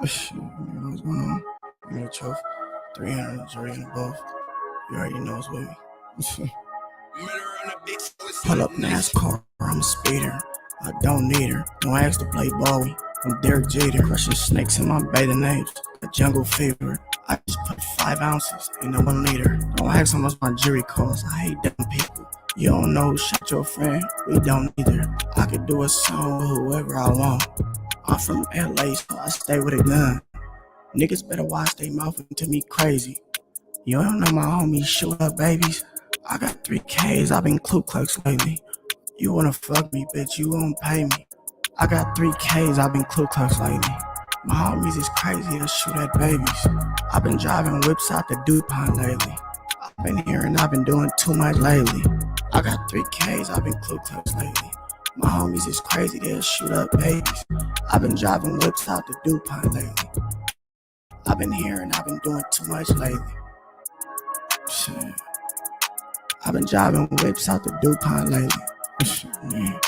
Shit, what's going on? I'm here, Chuff. 300 jury and above. You already know it's with me. Pull up NASCAR, I'm a speeder. I don't need her. Don't ask to play ball with me. I'm Derek Jeter. Crushing snakes in my bathing apes. A jungle fever. I just put 5 ounces in a 1 liter. Don't ask how much my jury costs. I hate dumb people. You don't know who shot your friend? We don't either. I could do a song with whoever I want. I'm from LA, so I stay with a gun. Niggas better watch they mouth to me crazy. You don't know my homies shoot up babies? I got 3 Ks, I been Ku Klux lately. You wanna fuck me, bitch, you won't pay me. I got 3 Ks, I been Ku Klux lately. My homies is crazy to shoot at babies. I been driving whips out the DuPont lately. I've been hearing I've been doing too much lately. I got 3 Ks, I been Ku Klux lately. My homies is crazy, they'll shoot up babies. I've been driving whips out the DuPont lately. I've been hearing I've been doing too much lately. Shit. I've been driving whips out the DuPont lately. Man.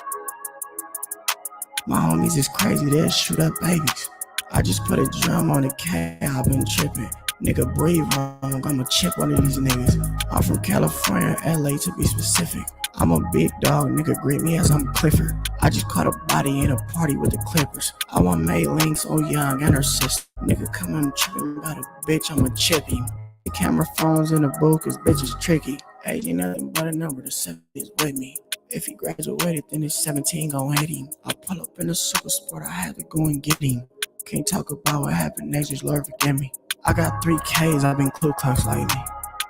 My homies is crazy, they'll shoot up babies. I just put a drum on the K, I've been tripping. Nigga breathe wrong, I'ma chip one of these niggas. I'm from California, LA to be specific. I'm a big dog, nigga greet me as I'm Clifford. I just caught a body in a party with the Clippers. I want May Links, oh young and her sister. Nigga come on tripping about a bitch, I'ma chip him. The camera phones in the booth, cause bitch is tricky. Age ain't nothing but a number, the 7 is with me. If he graduated, then his 17 gon' hit him. I pull up in a super sport, I had to go and get him. Can't talk about what happened next, just Lord forgive me. I got 3 Ks, I've been Ku Klux lately.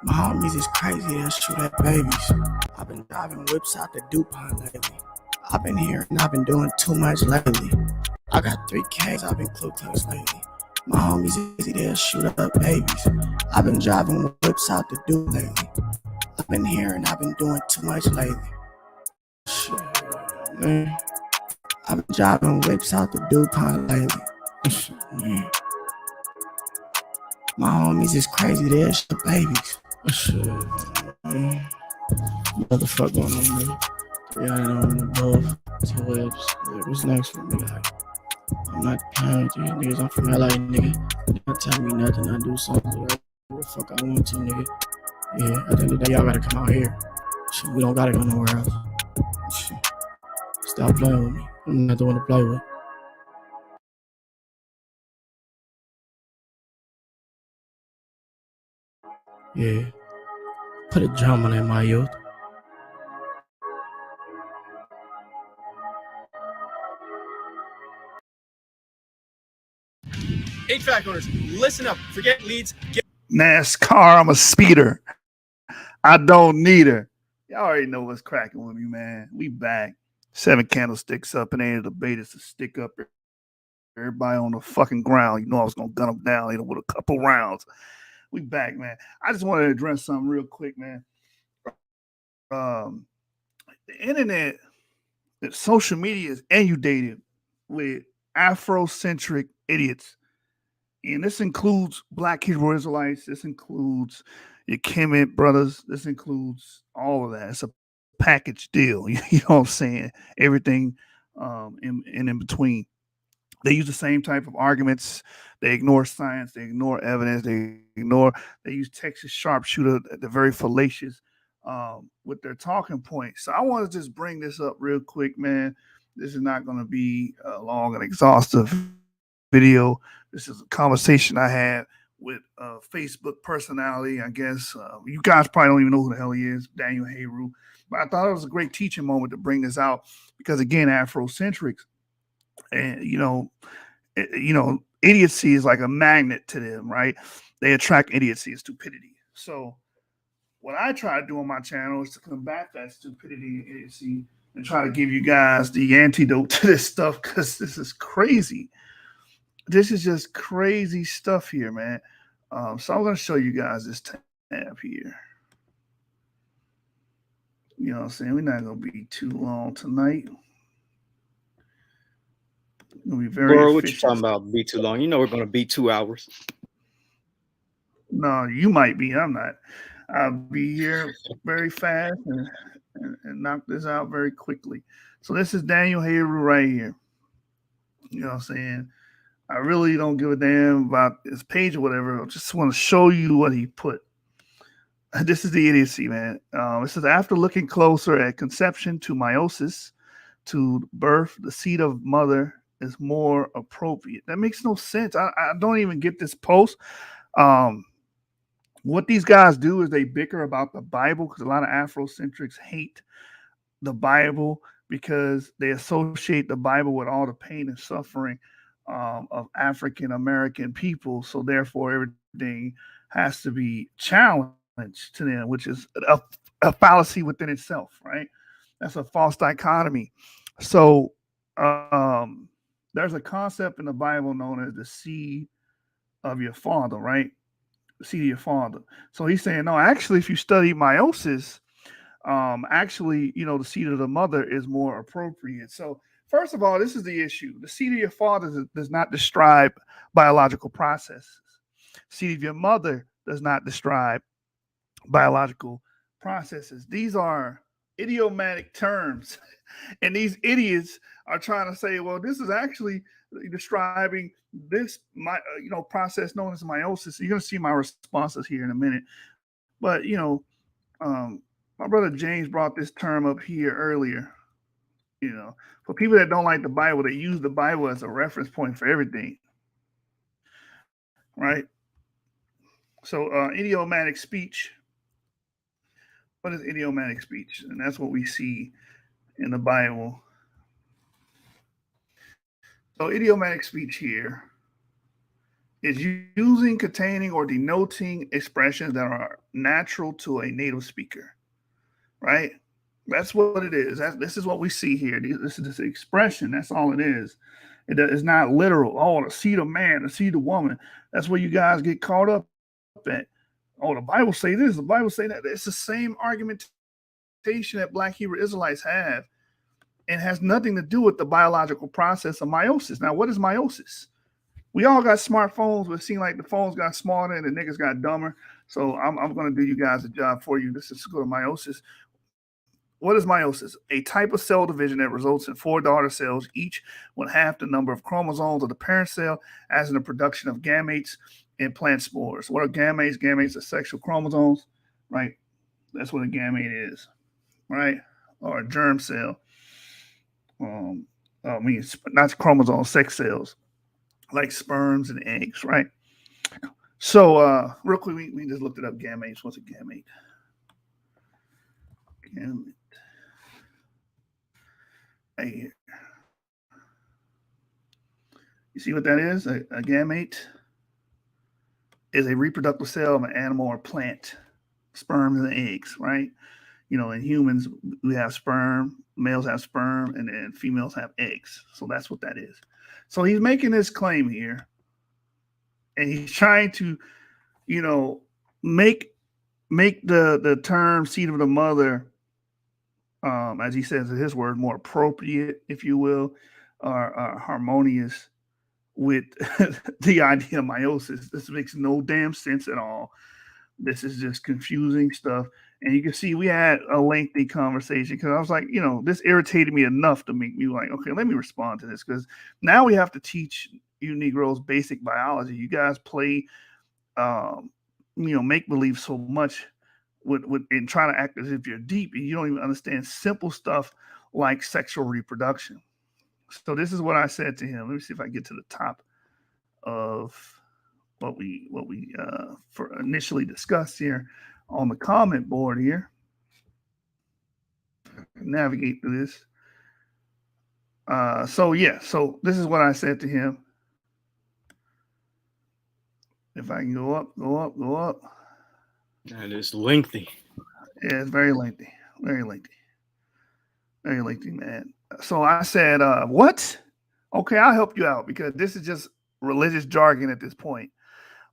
My homies is crazy, they'll shoot at babies. I've been driving whips out the DuPont lately. I've been hearing I've been doing too much lately. I got 3 Ks, I've been Ku Klux lately. My homies is crazy, they'll shoot up babies. I've been driving whips out the DuPont lately. I've been hearing I've been doing too much lately. Shit, man. I've been driving whips out the DuPont lately. Man. My homies is crazy, they'll shoot up babies. Shit, man. What the fuck going on, man? 300 on above, 2 whips. What's next for me? Like, I'm not playing with these niggas, I'm from LA, nigga. They don't tell me nothing, I do something whatever the fuck I want to, nigga. Yeah, at the end of the day, y'all gotta come out here. Shit, we don't gotta go nowhere else. Shit. Stop playing with me. I'm not the one to play with. Yeah. Put a drum on that, my youth. HVAC owners, listen up. Forget leads. NASCAR, I'm a speeder. I don't need her. Y'all already know what's cracking with me, man. We back. 7 candlesticks up, and ain't a debate. It's a stick up. Everybody on the fucking ground. You know I was going to gun them down with a couple rounds. We back, man. I just wanted to address something real quick, man. The internet, social media is inundated with Afrocentric idiots. And this includes Black Hebrew Israelites. This includes your Kemet brothers. This includes all of that. It's a package deal. You know what I'm saying? Everything in between. They use the same type of arguments. They ignore science. They ignore evidence. They use Texas sharpshooter, the very fallacious with their talking points. So I want to just bring this up real quick, man. This is not going to be a long and exhaustive video. This is a conversation I had with a Facebook personality. I guess you guys probably don't even know who the hell he is, Daniel Heru. But I thought it was a great teaching moment to bring this out because, again, Afrocentrics, and idiocy is like a magnet to them, right? They attract idiocy and stupidity. So what I try to do on my channel is to combat that stupidity and idiocy and try to give you guys the antidote to this stuff, because this is crazy. This is just crazy stuff here, man. So I'm going to show you guys this tab here. You know what I'm saying? We're not going to be too long tonight. We'll be very Bro, what you talking about? Be too long? You know we're going to be 2 hours. No, you might be. I'm not. I'll be here very fast and knock this out very quickly. So this is Daniel Heru right here. You know what I'm saying? I really don't give a damn about his page or whatever. I just want to show you what he put. This is the idiocy, man. It says, after looking closer at conception to meiosis to birth, the seed of mother is more appropriate. That makes no sense. I don't even get this post. What these guys do is they bicker about the Bible because a lot of Afrocentrics hate the Bible because they associate the Bible with all the pain and suffering of African American people. So therefore, everything has to be challenged to them, which is a fallacy within itself, right? That's a false dichotomy. So there's a concept in the Bible known as the seed of your father, right? The seed of your father. So he's saying, no, actually, if you study meiosis, actually, the seed of the mother is more appropriate. So, first of all, this is the issue. The seed of your father does not describe biological processes. Seed of your mother does not describe biological processes. These are idiomatic terms. And these idiots are trying to say, well, this is actually describing this process known as meiosis. You're going to see my responses here in a minute. But, my brother James brought this term up here earlier. For people that don't like the Bible, they use the Bible as a reference point for everything, right? So, idiomatic speech. What is idiomatic speech? And that's what we see in the Bible. So, idiomatic speech here is using, containing, or denoting expressions that are natural to a native speaker, right? That's what it is. This is what we see here. This is this expression. That's all it is. It's not literal. Oh, the seed of man, the seed of woman. That's where you guys get caught up at. Oh, the Bible say this, the Bible say that. It's the same argumentation that Black Hebrew Israelites have, and has nothing to do with the biological process of meiosis. Now, what is meiosis? We all got smartphones, but it seems like the phones got smarter and the niggas got dumber. So I'm going to do you guys a job for you. This is go to meiosis. What is meiosis? A type of cell division that results in 4 daughter cells, each with half the number of chromosomes of the parent cell, as in the production of gametes in plant spores. What are gametes? Gametes are sexual chromosomes, right? That's what a gamete is, right? Or a germ cell. Not chromosomes, sex cells, like sperms and eggs, right? So, real quick, we just looked it up. Gametes. What's a gamete? Gamete. Right here. You see what that is? A gamete is a reproductive cell of an animal or plant, sperms and eggs, right? In humans, we have sperm, males have sperm, and then females have eggs. So that's what that is. So he's making this claim here, and he's trying to, make the term seed of the mother, as he says in his word, more appropriate, if you will, or harmonious with the idea of meiosis. This makes no damn sense at all. This is just confusing stuff. And you can see we had a lengthy conversation because I was like, this irritated me enough to make me like, okay, let me respond to this, because now we have to teach you Negroes basic biology. You guys play, make believe so much with and try to act as if you're deep, and you don't even understand simple stuff like sexual reproduction. So this is what I said to him. Let me see if I get to the top of what we for initially discussed here on the comment board here. Navigate through this. So this is what I said to him. If I can go up. That is lengthy. Yeah, it's very lengthy, man. So I said, what? Okay, I'll help you out, because this is just religious jargon at this point.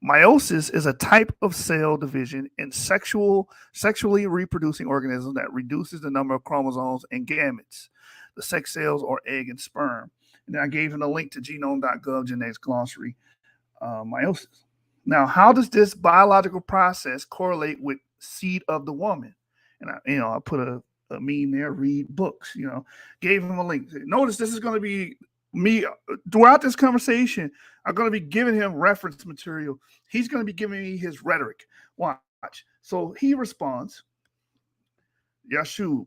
Meiosis is a type of cell division in sexually reproducing organisms that reduces the number of chromosomes and gametes, the sex cells or egg and sperm. And then I gave him a link to genome.gov genetics glossary, meiosis. Now, how does this biological process correlate with seed of the woman? And I put a meme there, read books, gave him a link. Notice this is going to be me throughout this conversation, I'm going to be giving him reference material. He's going to be giving me his rhetoric. Watch. So he responds, Yashu,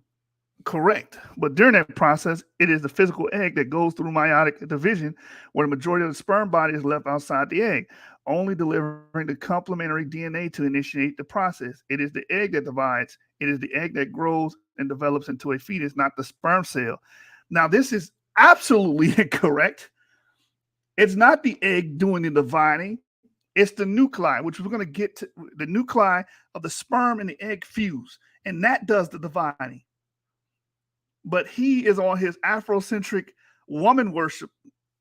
correct. But during that process, it is the physical egg that goes through meiotic division, where the majority of the sperm body is left outside the egg, only delivering the complementary DNA to initiate the process. It is the egg that divides. It is the egg that grows and develops into a fetus, not the sperm cell. Now, this is absolutely incorrect. It's not the egg doing the dividing. It's the nuclei, which we're going to get to. The nuclei of the sperm and the egg fuse, and that does the dividing. But he is on his Afrocentric woman worship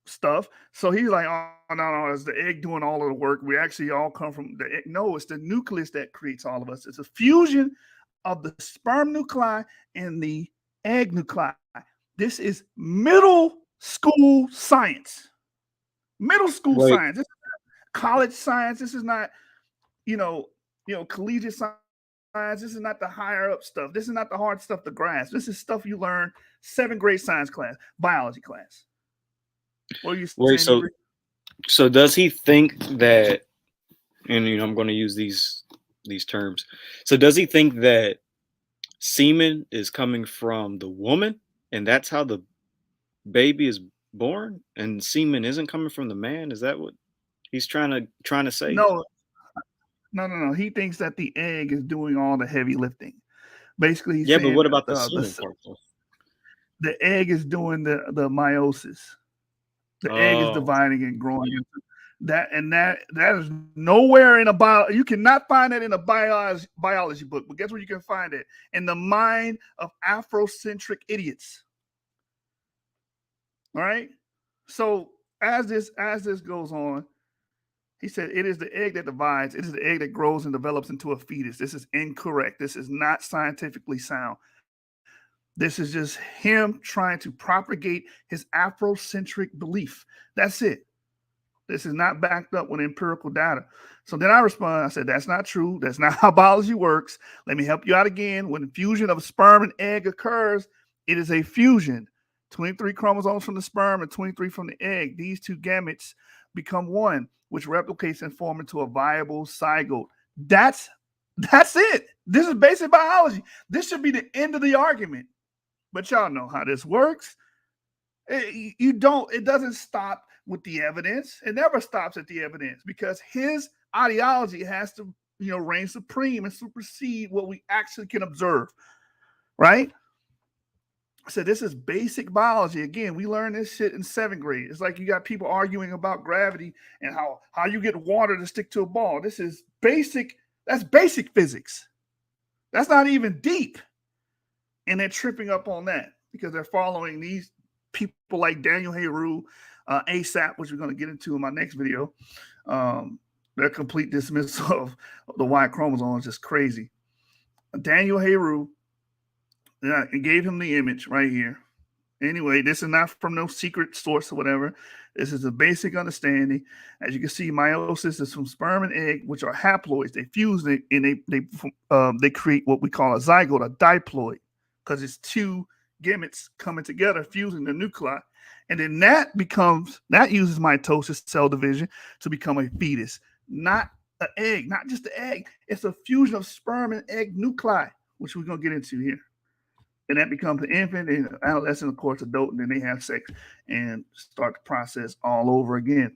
stuff. So he's like, oh, no, it's the egg doing all of the work. We actually all come from the egg. No, it's the nucleus that creates all of us. It's a fusion of the sperm nuclei and the egg nuclei. This is middle school science. Middle school science. This is not college science. This is not, collegiate science. This is not the higher up stuff. This is not the hard stuff to grasp. This is stuff you learn 7th grade science class, biology class. What are you saying? Wait, so does he think that, and I'm going to use these terms. So does he think that semen is coming from the woman, and that's how the baby is born, and semen isn't coming from the man? Is that what he's trying to say? No. He thinks that the egg is doing all the heavy lifting. Basically, he's saying, but what about the semen part? The egg is doing the meiosis. The egg is dividing and growing. That is nowhere in a bio. You cannot find it in a biology book. But guess where you can find it? In the mind of Afrocentric idiots. All right. So as this goes on, he said, it is the egg that divides. It is the egg that grows and develops into a fetus. This is incorrect. This is not scientifically sound. This is just him trying to propagate his Afrocentric belief. That's it. This is not backed up with empirical data. So then I respond, I said, that's not true. That's not how biology works. Let me help you out again. When the fusion of sperm and egg occurs, it is a fusion. 23 chromosomes from the sperm and 23 from the egg. These two gametes become one, which replicates and forms into a viable zygote. That's it. This is basic biology. This should be the end of the argument. But y'all know how this works. It doesn't stop with the evidence. It never stops at the evidence because his ideology has to, reign supreme and supersede what we actually can observe. Right? So this is basic biology. Again, we learned this shit in 7th grade. It's like you got people arguing about gravity and how you get water to stick to a ball. This is basic. That's basic physics. That's not even deep. And they're tripping up on that because they're following these people like Daniel Heru, ASAP, which we're going to get into in my next video. Their complete dismissal of the Y chromosome is just crazy. Daniel Heru, I gave him the image right here. Anyway, this is not from no secret source or whatever. This is a basic understanding. As you can see, meiosis is from sperm and egg, which are haploids. They fuse and they create what we call a zygote, a diploid, because it's two gametes coming together, fusing the nuclei. And then that uses mitosis, cell division, to become a fetus, not an egg, not just the egg. It's a fusion of sperm and egg nuclei, which we're going to get into here. And that becomes an infant and adolescent, of course, adult, and then they have sex and start the process all over again.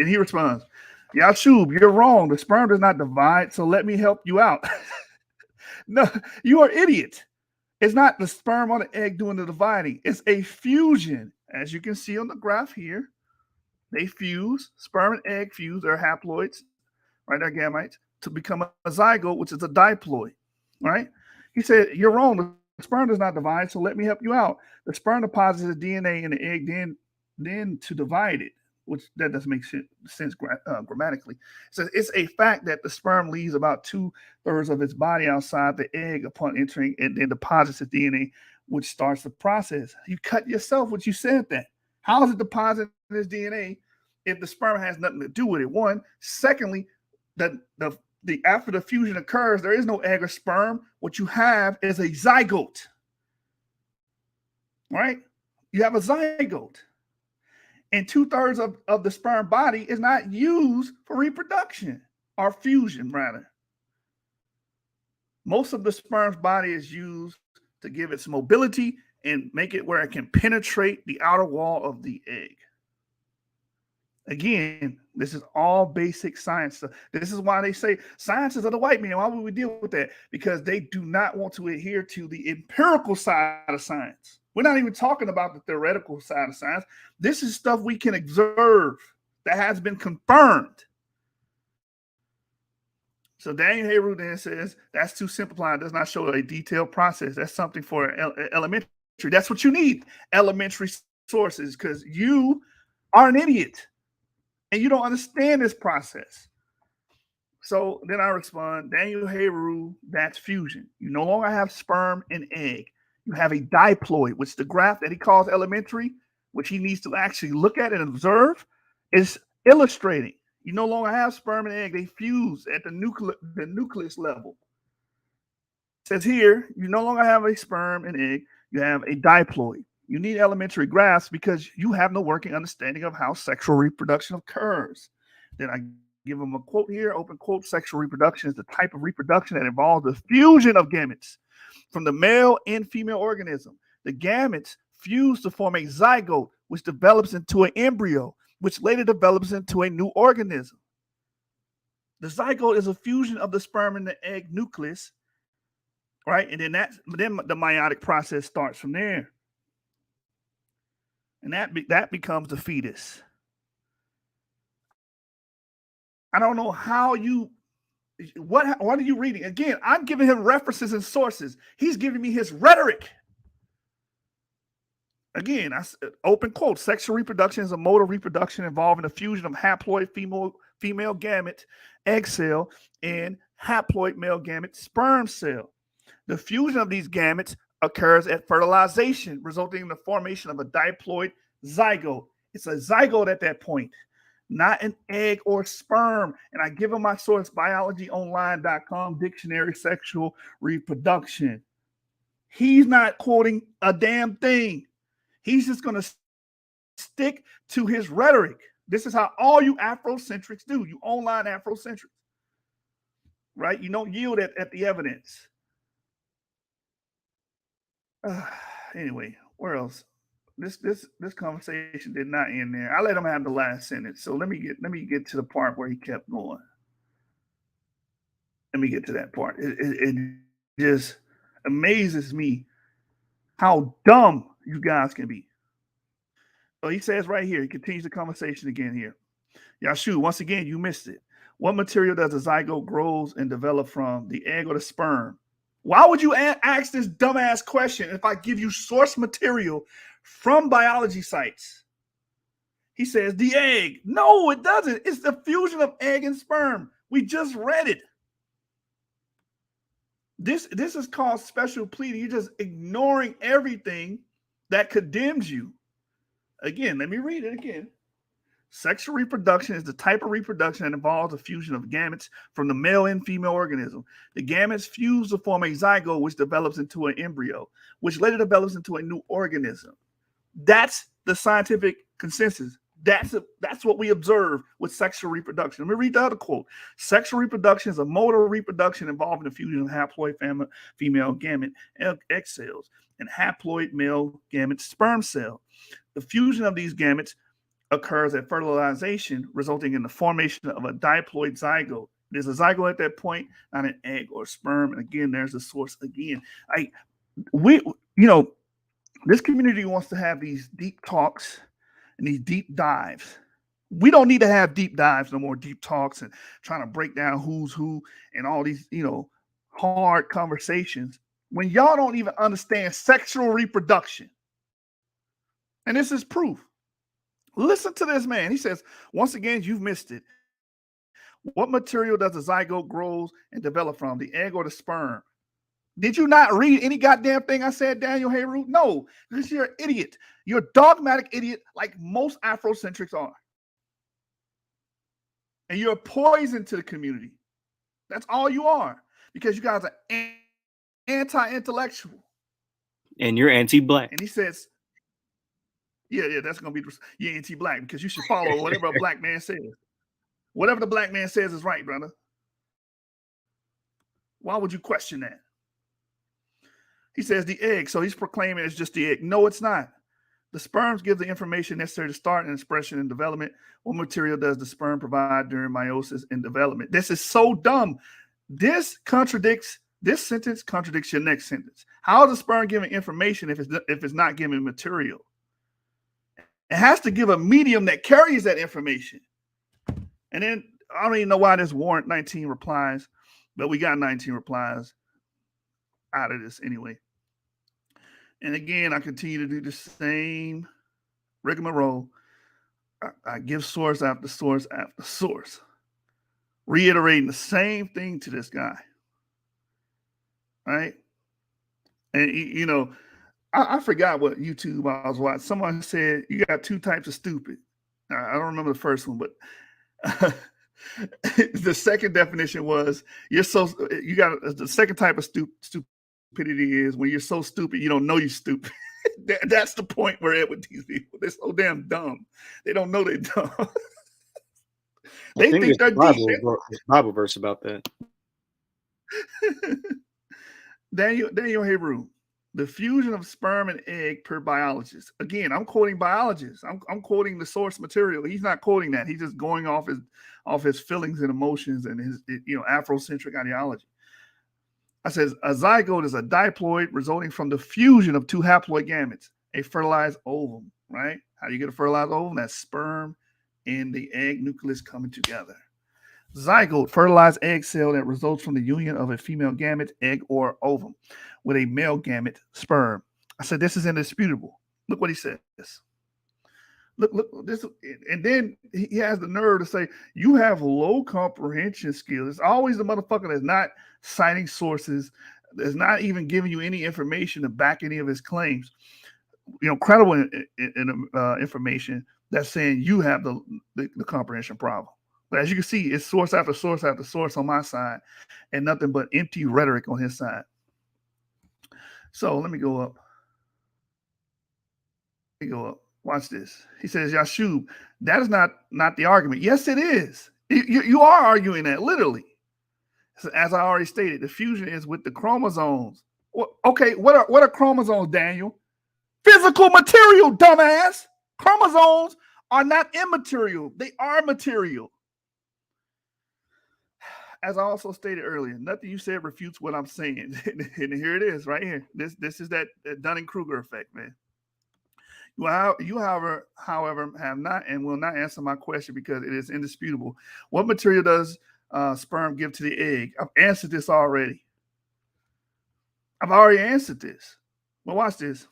And he responds, Yashub, you're wrong. The sperm does not divide, so let me help you out. No, you are an idiot. It's not the sperm or the egg doing the dividing. It's a fusion. As you can see on the graph here, they fuse, sperm and egg fuse, they're haploids, right? They're gametes, to become a zygote, which is a diploid, right? He said, you're wrong. The sperm does not divide, so let me help you out. The sperm deposits the DNA in the egg, then to divide it, which that doesn't make sense grammatically. So it's a fact that the sperm leaves about 2/3 of its body outside the egg upon entering and then deposits the DNA, which starts the process. You cut yourself when you said that. How is it depositing this DNA if the sperm has nothing to do with it? One. Secondly, after the fusion occurs, there is no egg or sperm. What you have is a zygote. Right? You have a zygote. And 2/3 of the sperm body is not used for reproduction or fusion, rather. Most of the sperm's body is used to give its mobility and make it where it can penetrate the outer wall of the egg. Again, this is all basic science stuff. This is why they say science is of the white man. Why would we deal with that? Because they do not want to adhere to the empirical side of science. We're not even talking about the theoretical side of science. This is stuff we can observe that has been confirmed. So Daniel Heru then says that's too simplified. Does not show a detailed process. That's something for elementary. That's what you need, elementary sources, because you are an idiot and you don't understand this process. So then I respond, Daniel Heru, that's fusion. You no longer have sperm and egg. You have a diploid, which the graph that he calls elementary, which he needs to actually look at and observe, is illustrating. You no longer have sperm and egg. They fuse at the nucleus level. It says here, you no longer have a sperm and egg. You have a diploid. You need elementary graphs because you have no working understanding of how sexual reproduction occurs. Then I give them a quote here, open quote, sexual reproduction is the type of reproduction that involves the fusion of gametes from the male and female organism. The gametes fuse to form a zygote, which develops into an embryo, which later develops into a new organism. The zygote is a fusion of the sperm and the egg nucleus, right? And then the meiotic process starts from there. And that becomes the fetus. I don't know how what are you reading? Again, I'm giving him references and sources. He's giving me his rhetoric. Again, open quote, sexual reproduction is a mode of reproduction involving the fusion of haploid female gamete, egg cell, and haploid male gamete, sperm cell. The fusion of these gametes occurs at fertilization, resulting in the formation of a diploid zygote. It's a zygote at that point, not an egg or sperm. And I give him my source, biologyonline.com, dictionary sexual reproduction. He's not quoting a damn thing. He's just going to stick to his rhetoric. This is how all you Afrocentrics do. You online Afrocentrics, right? You don't yield at the evidence. Anyway, where else? This conversation did not end there. I let him have the last sentence. So let me get to the part where he kept going. Let me get to that part. It just amazes me how dumb you guys can be. So he says right here, he continues the conversation again here. Yashu, once again, you missed it. What material does the zygote grows and develop from, the egg or the sperm? Why would you ask this dumbass question if I give you source material from biology sites? He says the egg. No, it doesn't. It's the fusion of egg and sperm. We just read it. This is called special pleading. You're just ignoring everything that condemns you. Again, let me read it again. Sexual reproduction is the type of reproduction that involves the fusion of gametes from the male and female organism. The gametes fuse to form a zygote, which develops into an embryo, which later develops into a new organism. That's the scientific consensus. That's what we observe with sexual reproduction. Let me read the other quote. Sexual reproduction is a mode of reproduction involving the fusion of haploid female gamete egg cells and haploid male gamete sperm cell. The fusion of these gametes occurs at fertilization, resulting in the formation of a diploid zygote. There's a zygote at that point, not an egg or sperm. And again, there's the source again. This community wants to have these deep talks and these deep dives. We don't need to have deep dives no more, deep talks and trying to break down who's who and all these, hard conversations when y'all don't even understand sexual reproduction. And this is proof. Listen to this man. He says, once again, you've missed it. What material does the zygote grows and develop from, the egg or the sperm? Did you not read any goddamn thing I said, Daniel Heru? No, because you're an idiot. You're a dogmatic idiot like most Afrocentrics are. And you're a poison to the community. That's all you are, because you guys are anti-intellectual. And you're anti-black. And he says, Yeah, that's gonna be you anti-black because you should follow whatever a black man says. Whatever the black man says is right, brother. Why would you question that? He says the egg, so he's proclaiming it's just the egg. No, it's not. The sperms give the information necessary to start an expression and development. What material does the sperm provide during meiosis and development? This is so dumb. This sentence contradicts your next sentence. How is the sperm giving information if it's not giving material? It has to give a medium that carries that information. And then I don't even know why this warrant 19 replies, but we got 19 replies out of this anyway. And again, I continue to do the same rigmarole. I give source after source after source, reiterating the same thing to this guy. Right? And, you know, I forgot what YouTube I was watching. Someone said you got two types of stupid. I don't remember the first one, but the second definition was the second type of stupidity is when you're so stupid you don't know you're stupid. That's the point we're at with these people. They're so damn dumb. They don't know they're dumb. They think they're deep. Bible verse about that. Daniel Heru, the fusion of sperm and egg per biologist. Again, I'm quoting biologists. I'm quoting the source material. He's not quoting that. He's just going off his feelings and emotions and his Afrocentric ideology. I says a zygote is a diploid resulting from the fusion of two haploid gametes, a fertilized ovum. Right? How do you get a fertilized ovum? That's sperm and the egg nucleus coming together. Zygote, fertilized egg cell that results from the union of a female gamete, egg, or ovum with a male gamete, sperm. I said, this is indisputable. Look what he says. Look, this, and then he has the nerve to say, you have low comprehension skills. It's always the motherfucker that's not citing sources, that's not even giving you any information to back any of his claims. Credible information that's saying you have the comprehension problem. But as you can see, it's source after source after source on my side and nothing but empty rhetoric on his side. So let me go up. Watch this. He says, Yashub, that is not the argument. Yes, it is. You are arguing that, literally. So as I already stated, the fusion is with the chromosomes. Okay, what are chromosomes, Daniel? Physical material, dumbass. Chromosomes are not immaterial. They are material. As I also stated earlier, nothing you said refutes what I'm saying. And here it is, right here. This is that Dunning-Kruger effect, man. You, however, have not and will not answer my question because it is indisputable. What material does sperm give to the egg? I've answered this already. I've already answered this. But watch this.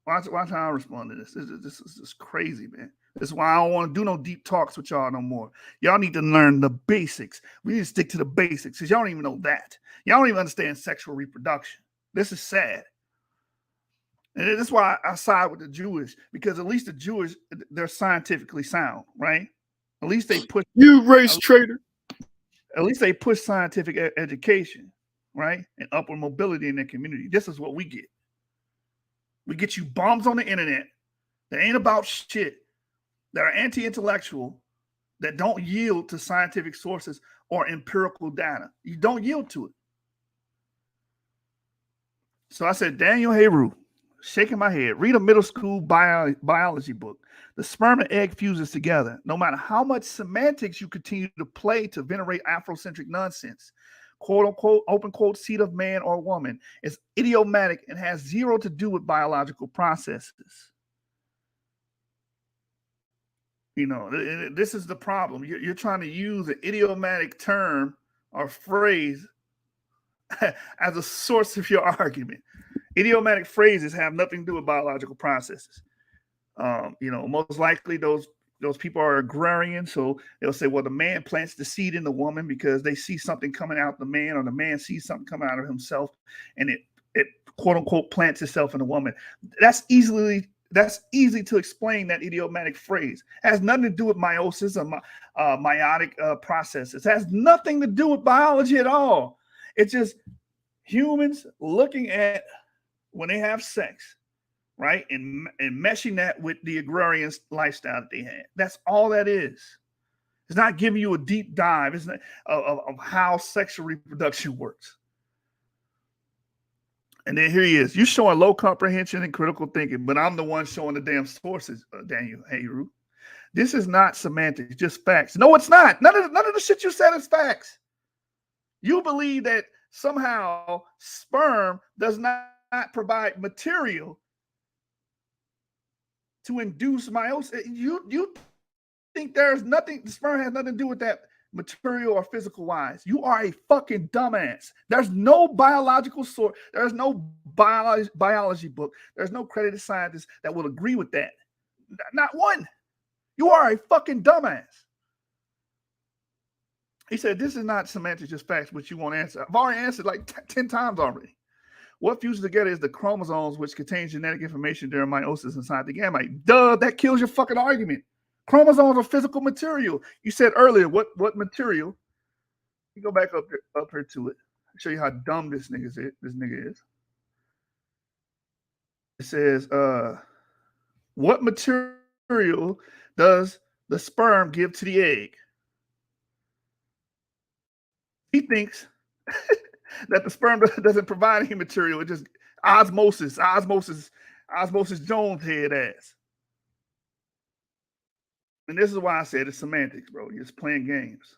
Watch how I respond to this. This is crazy, man. That's why I don't want to do no deep talks with y'all no more. Y'all need to learn the basics. We need to stick to the basics because y'all don't even know that. Y'all don't even understand sexual reproduction. This is sad. And that's why I side with the Jewish, because at least the Jewish, they're scientifically sound, right? At least they push. You race traitor. At least they push scientific education, right? And upward mobility in their community. This is what we get. We get you bombs on the internet that ain't about shit, that are anti-intellectual, that don't yield to scientific sources or empirical data. You don't yield to it. So I said, Daniel Heru, shaking my head, read a middle school biology book. The sperm and egg fuses together. No matter how much semantics you continue to play to venerate Afrocentric nonsense, quote unquote, open quote, seed of man or woman, is idiomatic and has zero to do with biological processes. This is the problem. You're trying to use an idiomatic term or phrase as a source of your argument. Idiomatic phrases have nothing to do with biological processes. Most likely those people are agrarian, so they'll say, well, the man plants the seed in the woman because they see something coming out the man, or the man sees something coming out of himself, and it quote unquote plants itself in the woman. That's easy to explain, that idiomatic phrase. It has nothing to do with meiosis or meiotic processes. It has nothing to do with biology at all. It's just humans looking at when they have sex, right? And meshing that with the agrarian lifestyle that they had. That's all that is. It's not giving you a deep dive. It's not of how sexual reproduction works. And then here he is. You're showing low comprehension and critical thinking, but I'm the one showing the damn sources, Daniel Heru. This is not semantics, just facts. No, it's not. None of the shit you said is facts. You believe that somehow sperm does not provide material to induce meiosis. You think there's nothing, the sperm has nothing to do with that material or physical wise. You are a fucking dumbass. There's no biological source. There's no biology book. There's no credited scientist that will agree with that. Not one. You are a fucking dumbass. He said, this is not semantics, just facts, which you won't answer. I've already answered like 10 times already. What fuses together is the chromosomes, which contain genetic information during meiosis inside the gamete. Duh, that kills your fucking argument. Chromosomes are physical material. You said earlier, what material? You go back up here to it. I'll show you how dumb this nigga is. It says, what material does the sperm give to the egg? He thinks that the sperm doesn't provide any material. It just osmosis Jones head ass. And this is why I said it's semantics, bro. You're just playing games.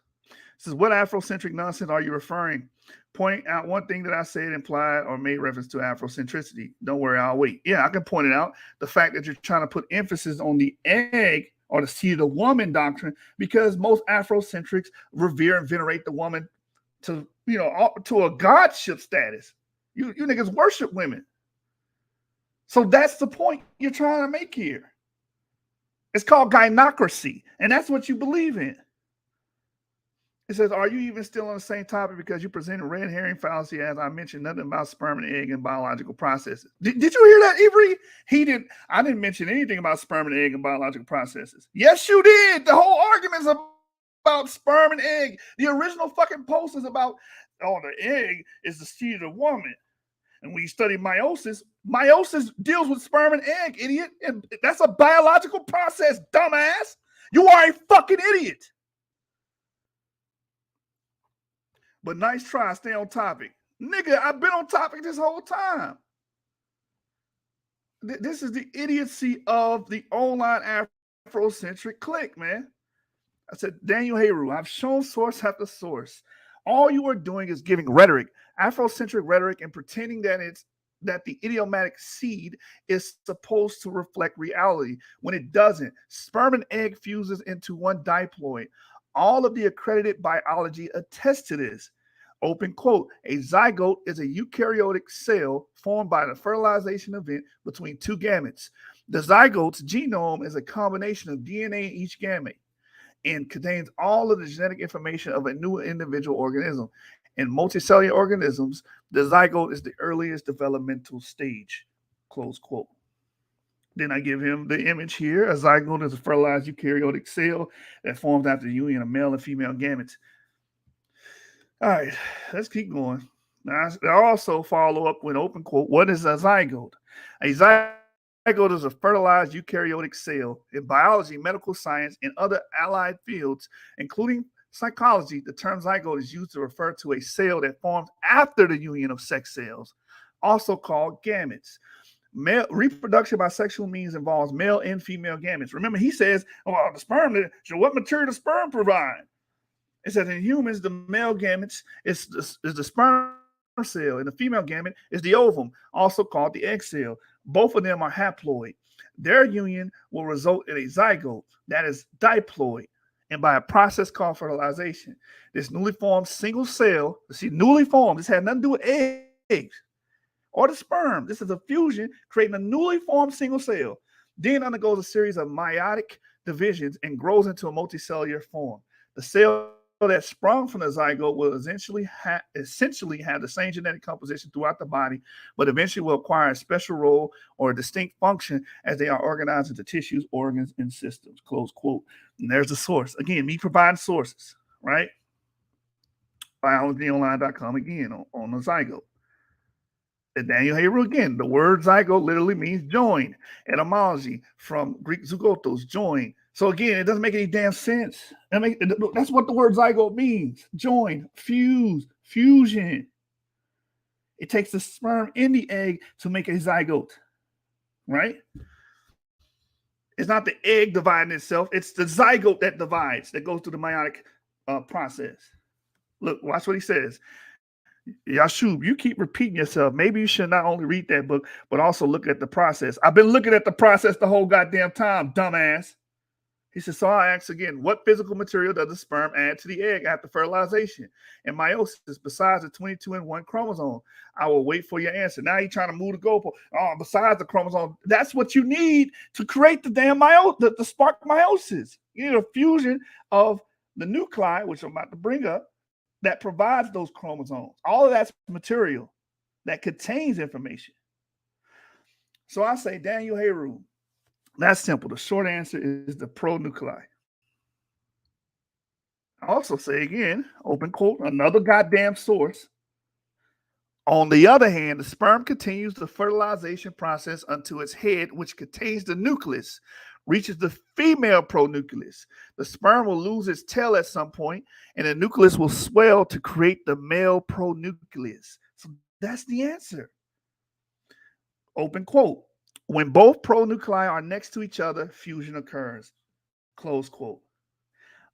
This is what Afrocentric nonsense are you referring? Point out one thing that I said implied or made reference to Afrocentricity. Don't worry, I'll wait. Yeah, I can point it out. The fact that you're trying to put emphasis on the egg or the seed of the woman doctrine, because most Afrocentrics revere and venerate the woman to, to a godship status. You niggas worship women. So that's the point you're trying to make here. It's called gynocracy, and that's what you believe in. It says, are you even still on the same topic because you presented red herring fallacy as I mentioned nothing about sperm and egg and biological processes? Did you hear that, Avery? I didn't mention anything about sperm and egg and biological processes. Yes, you did. The whole argument is about sperm and egg. The original fucking post is about, the egg is the seed of the woman. And when you study meiosis deals with sperm and egg, idiot. And that's a biological process, dumbass. You are a fucking idiot. But nice try. Stay on topic. Nigga, I've been on topic this whole time. This is the idiocy of the online Afrocentric clique, man. I said, Daniel Heru, I've shown source after source. All you are doing is giving rhetoric, Afrocentric rhetoric, and pretending that the idiomatic seed is supposed to reflect reality when it doesn't. Sperm and egg fuses into one diploid. All of the accredited biology attests to this. Open quote, a zygote is a eukaryotic cell formed by the fertilization event between two gametes. The zygote's genome is a combination of DNA in each gamete and contains all of the genetic information of a new individual organism. In multicellular organisms, the zygote is the earliest developmental stage, close quote. Then I give him the image here. A zygote is a fertilized eukaryotic cell that forms after the union of male and female gametes. All right, let's keep going. Now, I also follow up with open quote, what is a zygote? A zygote is a fertilized eukaryotic cell. In biology, medical science, and other allied fields, including psychology, the term zygote is used to refer to a cell that forms after the union of sex cells, also called gametes. Male reproduction by sexual means involves male and female gametes. Remember, he says, the sperm, so what material does sperm provide? It says in humans, the male gametes is the sperm cell, and the female gamete is the ovum, also called the egg cell. Both of them are haploid. Their union will result in a zygote that is diploid, and by a process called fertilization. This newly formed single cell, newly formed, this had nothing to do with eggs or the sperm. This is a fusion creating a newly formed single cell. Then undergoes a series of meiotic divisions and grows into a multicellular form. The cell that sprung from the zygote will essentially have the same genetic composition throughout the body, but eventually will acquire a special role or a distinct function as they are organized into tissues, organs, and systems, close quote. And there's the source. Again, me providing sources, right? Biologyonline.com again on the zygote. Daniel Heru again. The word zygote literally means join. Etymology from Greek zygotos, join. So again, it doesn't make any damn sense. That's what the word zygote means. Join, fuse, fusion. It takes the sperm in the egg to make a zygote, right? It's not the egg dividing itself. It's the zygote that divides, that goes through the meiotic process. Look, watch what he says. Yashub, you keep repeating yourself. Maybe you should not only read that book, but also look at the process. I've been looking at the process the whole goddamn time, dumbass. He says, so I ask again, what physical material does the sperm add to the egg after fertilization and meiosis besides the 22-in-1 chromosome? I will wait for your answer. Now he's trying to move the goalpost. Oh, besides the chromosome, that's what you need to create the damn the spark meiosis. You need a fusion of the nuclei, which I'm about to bring up, that provides those chromosomes. All of that's material that contains information. So I say, Daniel Heru, that's simple. The short answer is the pronuclei. I also say again, open quote, another goddamn source. On the other hand, the sperm continues the fertilization process until its head, which contains the nucleus, reaches the female pronucleus. The sperm will lose its tail at some point, and the nucleus will swell to create the male pronucleus. So that's the answer. Open quote. When both pronuclei are next to each other, fusion occurs. Close quote.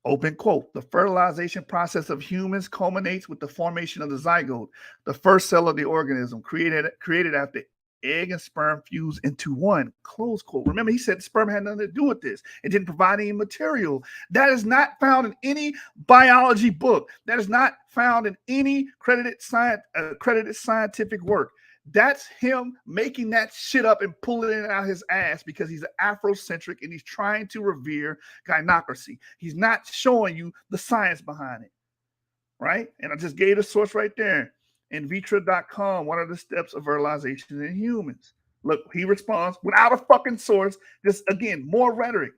Open quote. The fertilization process of humans culminates with the formation of the zygote, the first cell of the organism, created after egg and sperm fuse into one. Close quote. Remember, he said sperm had nothing to do with this. It didn't provide any material. That is not found in any biology book. That is not found in any credited scientific work. That's him making that shit up and pulling it out his ass because he's an Afrocentric and he's trying to revere gynocracy. He's not showing you the science behind it, right? And I just gave the source right there. Invitra.com, what are the steps of fertilization in humans? Look, he responds without a fucking source. Just, again, more rhetoric.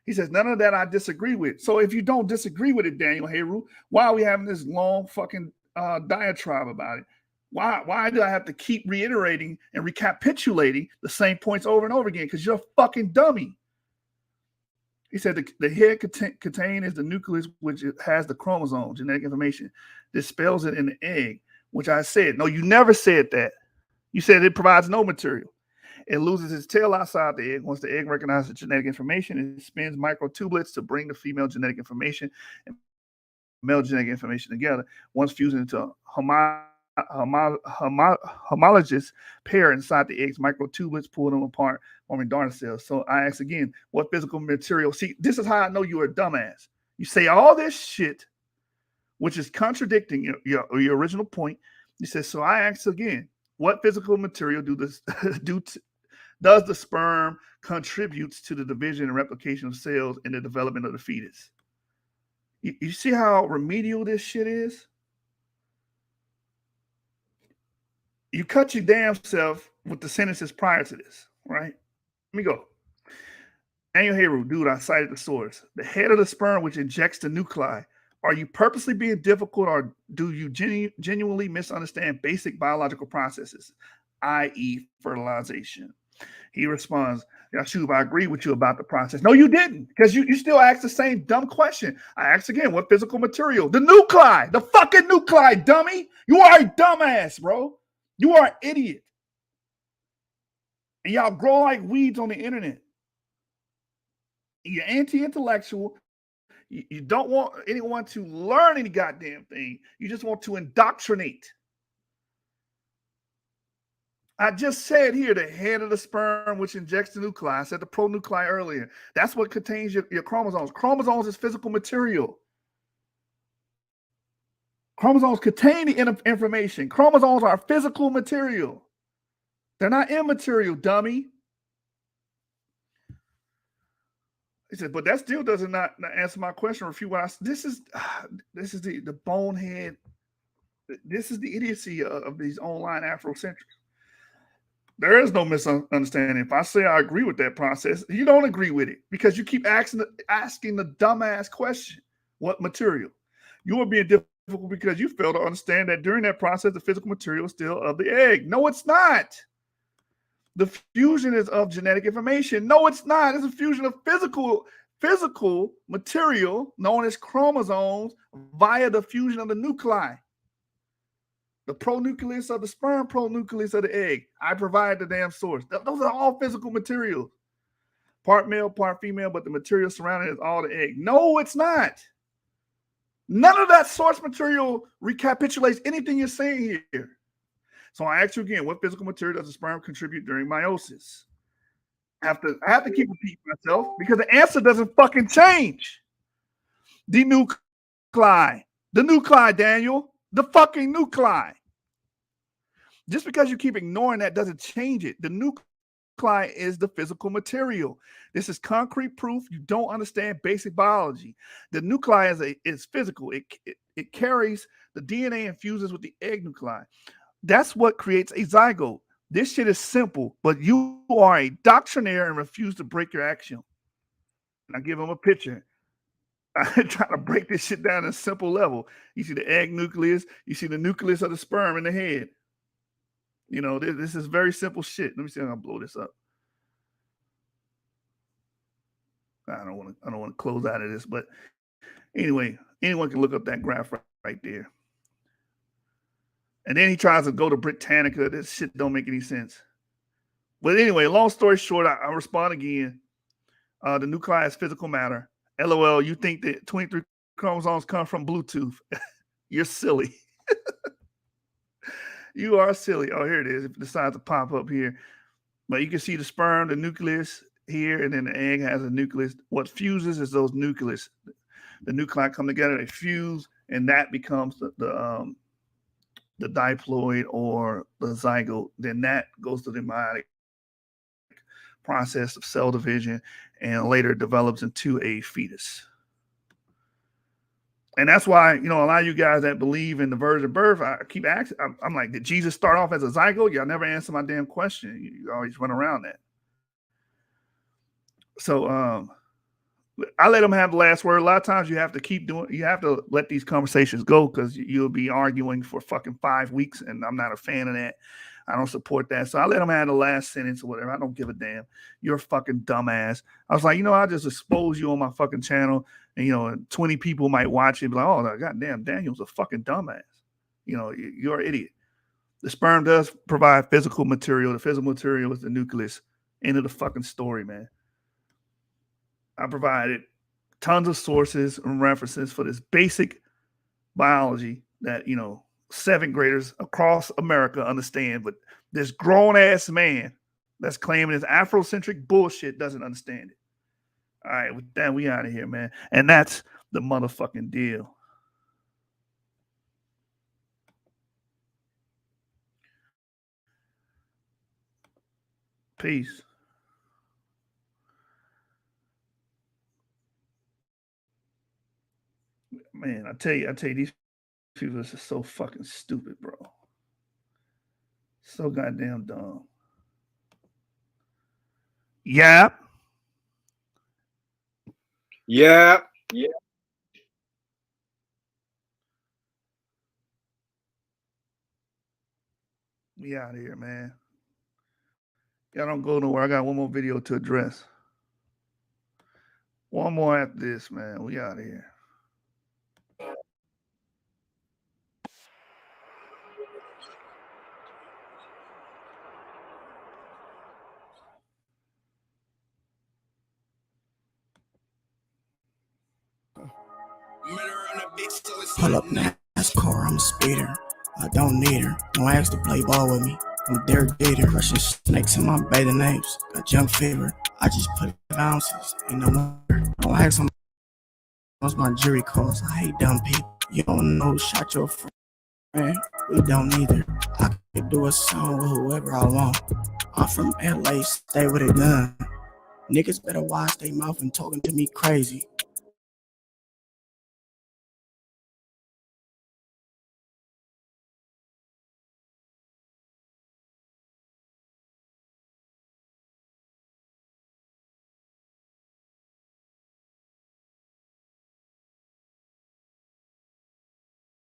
He says, none of that I disagree with. So if you don't disagree with it, Daniel Heru, why are we having this long fucking diatribe about it? Why do I have to keep reiterating and recapitulating the same points over and over again? Because you're a fucking dummy. He said the head contained is the nucleus, which has the chromosome, genetic information. This spells it in the egg, which I said. No, you never said that. You said it provides no material. It loses its tail outside the egg. Once the egg recognizes the genetic information, it spins microtubules to bring the female genetic information and male genetic information together. Once fused into a homologous pair inside the eggs, microtubules pull them apart, forming daughter cells. So I ask again, what physical material? See, this is how I know you're a dumbass. You say all this shit, which is contradicting your original point. You say, so I ask again, what physical material does the sperm contributes to the division and replication of cells and the development of the fetus? You see how remedial this shit is? You cut your damn self with the sentences prior to this, right? Let me go. Daniel Heru, dude, I cited the source. The head of the sperm, which injects the nuclei. Are you purposely being difficult, or do you genuinely misunderstand basic biological processes, i.e. fertilization? He responds, Yashub, I agree with you about the process. No, you didn't, because you still asked the same dumb question. I asked again, what physical material? The nuclei, the fucking nuclei, dummy. You are a dumbass, bro. You are an idiot. And y'all grow like weeds on the internet. You're anti-intellectual. You don't want anyone to learn any goddamn thing. You just want to indoctrinate. I just said here, the head of the sperm, which injects the nuclei. I said the pronuclei earlier. That's what contains your chromosomes. Chromosomes is physical material. Chromosomes contain the information. Chromosomes are physical material. They're not immaterial, dummy. He said, but that still does not answer my question or refute what I said. This is the bonehead. This is the idiocy of these online Afrocentrics. There is no misunderstanding. If I say I agree with that process, you don't agree with it because you keep asking the dumbass question. What material? You are being difficult difficult because you fail to understand that during that process, the physical material is still of the egg. No, it's not. The fusion is of genetic information. No, it's not. It's a fusion of physical material known as chromosomes via the fusion of the nuclei. The pronucleus of the sperm, pronucleus of the egg. I provide the damn source. Those are all physical materials. Part male, part female, but the material surrounding it is all the egg. No, it's not. None of that source material recapitulates anything you're saying here. So I ask you again, what physical material does the sperm contribute during meiosis? I have to keep repeating myself because the answer doesn't fucking change. The nuclei. The nuclei, Daniel. The fucking nuclei. Just because you keep ignoring that doesn't change it. The nuclei is the physical material. This is concrete proof you don't understand basic biology. The nuclei is physical. It carries the DNA and fuses with the egg nuclei. That's what creates a zygote. This shit is simple, but you are a doctrinaire and refuse to break your axiom. And I give him a picture. I try to break this shit down at a simple level. You see the egg nucleus. You see the nucleus of the sperm in the head. You know, this is very simple shit. Let me see if I can blow this up. I don't want to close out of this, but anyway, anyone can look up that graph right there. And then he tries to go to Britannica. This shit don't make any sense. But anyway, long story short, I respond again. The nuclei is physical matter. LOL, you think that 23 chromosomes come from Bluetooth. You're silly. You are silly. Oh, here it is. If it decides to pop up here. But you can see the sperm, the nucleus here, and then the egg has a nucleus. What fuses is those nucleus. The nuclei come together, they fuse, and that becomes the diploid or the zygote. Then that goes to the meiotic process of cell division and later develops into a fetus. And that's why, you know, a lot of you guys that believe in the virgin birth, I keep asking, I'm like, did Jesus start off as a zygote? Y'all never answer my damn question. You always run around that. So I let them have the last word. A lot of times you have to let these conversations go because you'll be arguing for fucking 5 weeks, and I'm not a fan of that. I don't support that. So I let them have the last sentence or whatever. I don't give a damn. You're a fucking dumbass. I was like, I'll just expose you on my fucking channel, and 20 people might watch it and be like, oh, goddamn, Daniel's a fucking dumbass. You're an idiot. The sperm does provide physical material. The physical material is the nucleus. End of the fucking story, man. I provided tons of sources and references for this basic biology that, 7th graders across America understand, but this grown-ass man that's claiming this Afrocentric bullshit doesn't understand it. All right, with that, we out of here, man. And that's the motherfucking deal. Peace. Man, I tell you, these people are so fucking stupid, bro. So goddamn dumb. YAP. Yeah. We out of here, man. Y'all don't go nowhere. I got one more video to address. One more after this, man. We out of here. Pull up NASCAR, I'm a speeder. I don't need her. Don't ask to play ball with me. I'm a Derek Jeter. Russian snakes in my bathing apes. Got junk fever. I just put ounces. Ain't no wonder. Don't ask them what's my jury calls. I hate dumb people. You don't know who shot your friend. We don't either. I could do a song with whoever I want. I'm from LA, stay with a gun. Niggas better watch their mouth and talking to me crazy.